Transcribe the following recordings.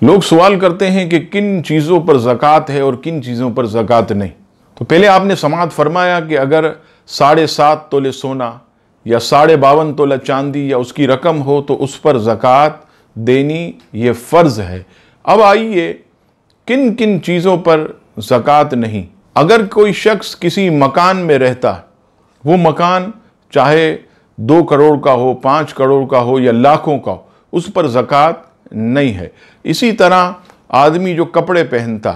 लोग सवाल करते हैं कि किन चीज़ों पर ज़कात है और किन चीज़ों पर ज़कात नहीं। तो पहले आपने समाअत फरमाया कि अगर 7.5 तोले सोना या 52.5 तोला चांदी या उसकी रकम हो तो उस पर ज़कात देनी ये फ़र्ज़ है। अब आइए किन किन चीज़ों पर ज़कात नहीं। अगर कोई शख्स किसी मकान में रहता, वो मकान चाहे 2 करोड़ का हो, 5 करोड़ का हो या लाखों का हो, उस पर ज़कात नहीं है। इसी तरह आदमी जो कपड़े पहनता,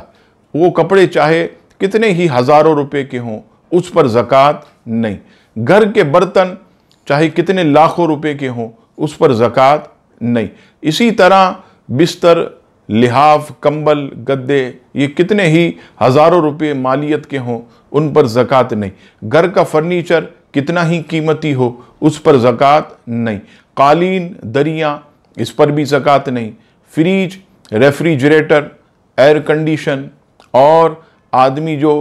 वो कपड़े चाहे कितने ही हज़ारों रुपए के हों, उस पर ज़कात नहीं। घर के बर्तन चाहे कितने लाखों रुपए के हों, उस पर ज़कात नहीं। इसी तरह बिस्तर, लिहाफ, कंबल, गद्दे, ये कितने ही हज़ारों रुपए मालियत के हों, उन पर ज़कात नहीं। घर का फर्नीचर कितना ही कीमती हो, उस पर ज़कात नहीं। कालीन, दरियाँ, इस पर भी ज़कात नहीं। फ्रीज, रेफ्रिजरेटर, एयर कंडीशन और आदमी जो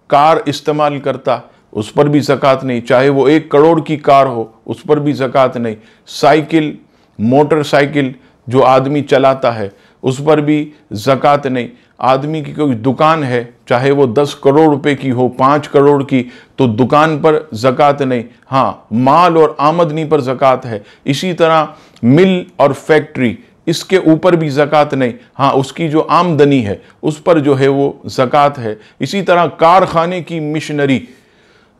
कार इस्तेमाल करता, उस पर भी ज़कात नहीं, चाहे वो 1 करोड़ की कार हो, उस पर भी ज़कात नहीं। साइकिल, मोटरसाइकिल जो आदमी चलाता है, उस पर भी ज़कात नहीं। आदमी की कोई दुकान है, चाहे वो 10 करोड़ रुपए की हो, 5 करोड़ की, तो दुकान पर ज़कात नहीं। हाँ, माल और आमदनी पर ज़कात है। इसी तरह मिल और फैक्ट्री, इसके ऊपर भी ज़कात नहीं। हाँ, उसकी जो आमदनी है उस पर जो है वो ज़कात है। इसी तरह कारखाने की मशीनरी,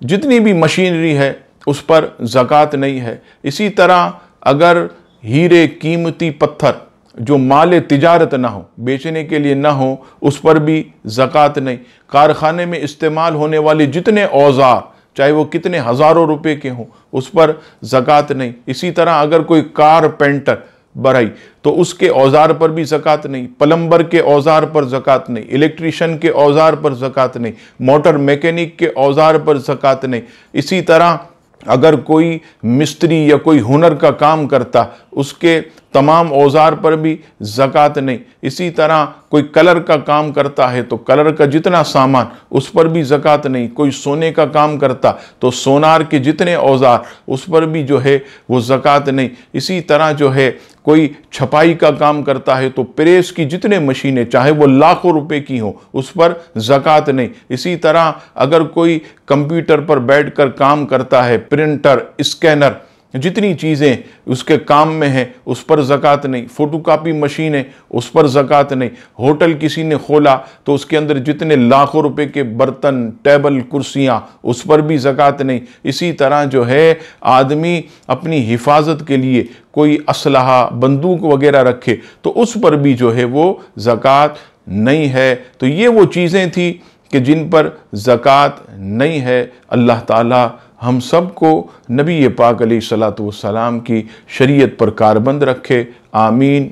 जितनी भी मशीनरी है उस पर ज़कात नहीं है। इसी तरह अगर हीरे, कीमती पत्थर जो माल तिजारत ना हो, बेचने के लिए ना हो, उस पर भी ज़कात नहीं। कारखाने में इस्तेमाल होने वाले जितने औजार, चाहे वो कितने हज़ारों रुपए के हों, उस पर ज़कात नहीं। इसी तरह अगर कोई कारपेंटर बढ़ाई तो उसके औजार पर भी ज़कात नहीं। प्लम्बर के औजार पर ज़कात नहीं। इलेक्ट्रीशियन के औजार पर ज़कात नहीं। मोटर मैकेनिक के औजार पर ज़कात नहीं। इसी तरह अगर कोई मिस्त्री या कोई हुनर का काम करता, उसके तमाम औजार पर भी ज़कात नहीं। इसी तरह कोई कलर का काम करता है तो कलर का जितना सामान, उस पर भी ज़कात नहीं। कोई सोने का काम करता तो सोनार के जितने औजार, उस पर भी जो है वो ज़कात नहीं। इसी तरह जो है कोई छपाई का काम करता है तो प्रेस की जितने मशीनें, चाहे वो लाखों रुपए की हो, उस पर ज़कात नहीं। इसी तरह अगर कोई कंप्यूटर पर बैठकर काम करता है, प्रिंटर, स्कैनर, जितनी चीज़ें उसके काम में हैं, उस पर ज़कात नहीं। फ़ोटोकॉपी मशीन है, उस पर ज़कात नहीं। होटल किसी ने खोला तो उसके अंदर जितने लाखों रुपए के बर्तन, टेबल, कुर्सियाँ, उस पर भी ज़कात नहीं। इसी तरह जो है आदमी अपनी हिफाजत के लिए कोई असलहा, बंदूक वगैरह रखे तो उस पर भी जो है वो ज़कात नहीं है। तो ये वो चीज़ें थी कि जिन पर ज़कात नहीं है। अल्लाह ताला हम सब को नबी पाक अलैहिस्सलातु वस्सलाम की शरीयत पर कारबंद रखे। आमीन।